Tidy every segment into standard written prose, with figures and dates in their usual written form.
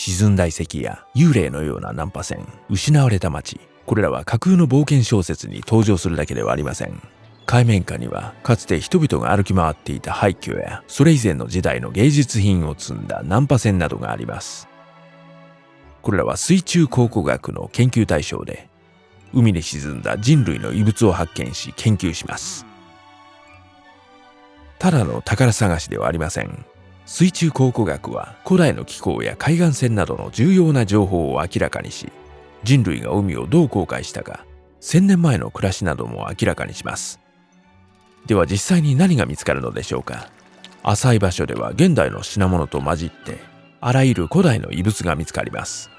沈んだ遺跡や幽霊のような難破船、失われた街、これらは架空の冒険小説に登場するだけではありません。海面下にはかつて人々が歩き回っていた廃墟やそれ以前の時代の芸術品を積んだ難破船などがあります。これらは水中考古学の研究対象で、海に沈んだ人類の遺物を発見し研究します。ただの宝探しではありません。水中考古学は古代の気候や海岸線などの重要な情報を明らかにし、人類が海をどう航海したか、1000年前の暮らしなども明らかにします。では実際に何が見つかるのでしょうか。浅い場所では現代の品物と混じって、あらゆる古代の遺物が見つかります。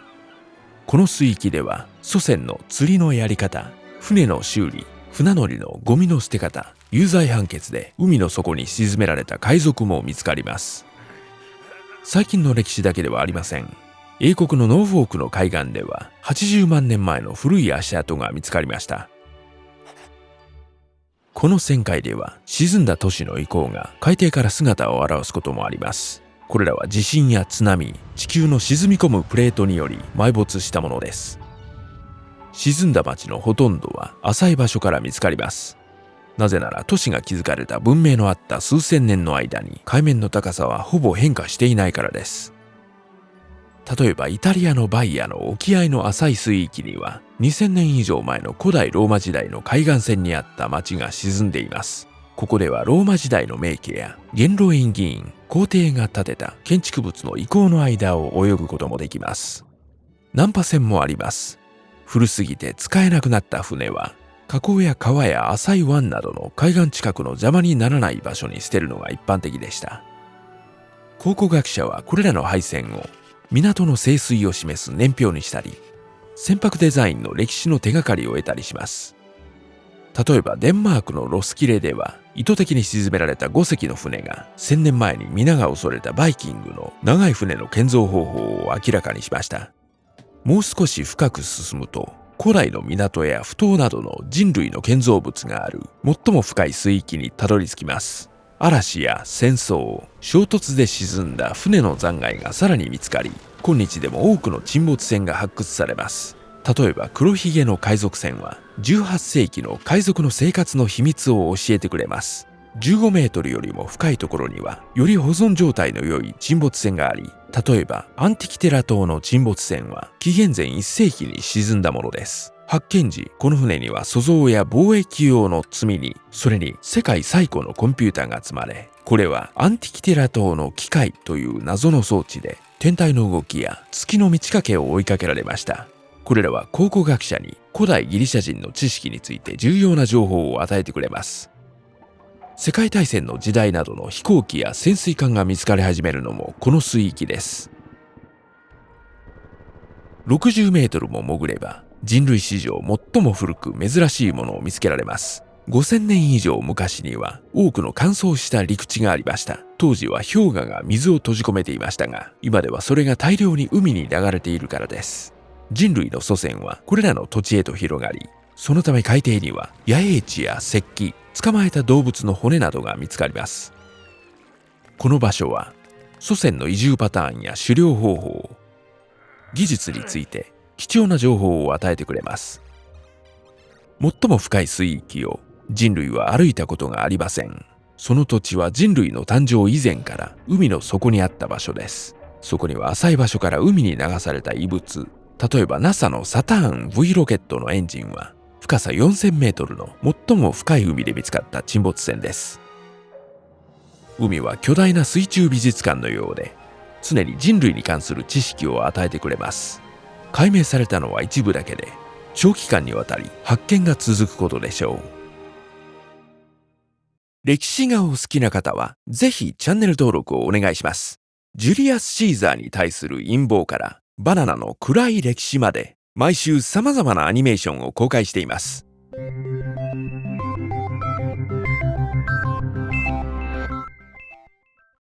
この水域では祖先の釣りのやり方、船の修理、船乗りのゴミの捨て方、有罪判決で海の底に沈められた海賊も見つかります。最近の歴史だけではありません。英国のノーフォークの海岸では80万年前の古い足跡が見つかりました。この旋回では沈んだ都市の遺構が海底から姿を現すこともあります。これらは地震や津波、地球の沈み込むプレートにより埋没したものです。沈んだ町のほとんどは浅い場所から見つかります。なぜなら都市が築かれた文明のあった数千年の間に海面の高さはほぼ変化していないからです。例えばイタリアのバイアの沖合の浅い水域には2000年以上前の古代ローマ時代の海岸線にあった町が沈んでいます。ここではローマ時代の名家や元老院議員、皇帝が建てた建築物の遺構の間を泳ぐこともできます。難破船もあります。古すぎて使えなくなった船は河口や川や浅い湾などの海岸近くの邪魔にならない場所に捨てるのが一般的でした。考古学者はこれらの配線を港の清水を示す年表にしたり、船舶デザインの歴史の手がかりを得たりします。例えばデンマークのロスキレでは意図的に沈められた5隻の船が1000年前に皆が恐れたバイキングの長い船の建造方法を明らかにしました。もう少し深く進むと古来の港や埠頭などの人類の建造物がある最も深い水域にたどり着きます。嵐や戦争、衝突で沈んだ船の残骸がさらに見つかり、今日でも多くの沈没船が発掘されます。例えば黒ひげの海賊船は18世紀の海賊の生活の秘密を教えてくれます。15メートルよりも深いところにはより保存状態の良い沈没船があり、例えばアンティキテラ島の沈没船は紀元前1世紀に沈んだものです。発見時、この船には塑造や貿易用の積み荷、それに世界最古のコンピューターが積まれ、これはアンティキテラ島の機械という謎の装置で天体の動きや月の満ち欠けを追いかけられました。これらは考古学者に古代ギリシャ人の知識について重要な情報を与えてくれます。世界大戦の時代などの飛行機や潜水艦が見つかり始めるのもこの水域です。60メートルも潜れば人類史上最も古く珍しいものを見つけられます。5000年以上昔には多くの乾燥した陸地がありました。当時は氷河が水を閉じ込めていましたが、今ではそれが大量に海に流れているからです。人類の祖先はこれらの土地へと広がり、そのため海底には野営地や石器、捕まえた動物の骨などが見つかります。この場所は祖先の移住パターンや狩猟方法、技術について貴重な情報を与えてくれます。最も深い水域を人類は歩いたことがありません。その土地は人類の誕生以前から海の底にあった場所です。そこには浅い場所から海に流された遺物、例えば NASA のサターン V ロケットのエンジンは深さ4000メートルの最も深い海で見つかった沈没船です。海は巨大な水中美術館のようで、常に人類に関する知識を与えてくれます。解明されたのは一部だけで、長期間にわたり発見が続くことでしょう。歴史がお好きな方は、ぜひチャンネル登録をお願いします。ジュリアス・シーザーに対する陰謀から、バナナの暗い歴史まで、毎週様々なアニメーションを公開しています。